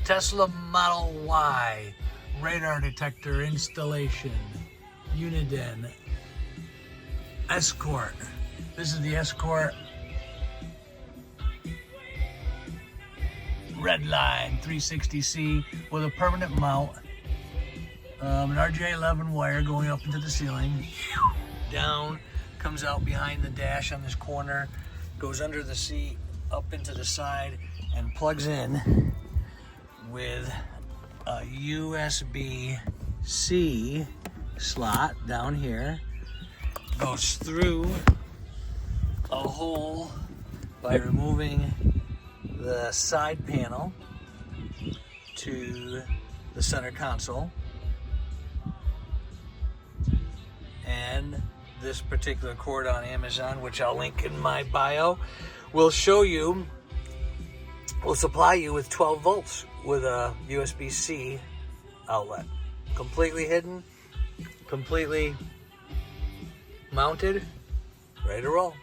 Tesla Model Y radar detector installation. Uniden. Escort. This is the Escort Redline 360C with a permanent mount. An RJ11 wire going up into the ceiling. Down, comes out behind the dash on this corner, goes under the seat, up into the side, and plugs in with a USB-C slot down here. Goes through a hole by removing the side panel to the center console. And this particular cord on Amazon, which I'll link in my bio, will supply you with 12 volts with a USB-C outlet. Completely hidden, completely mounted, ready to roll.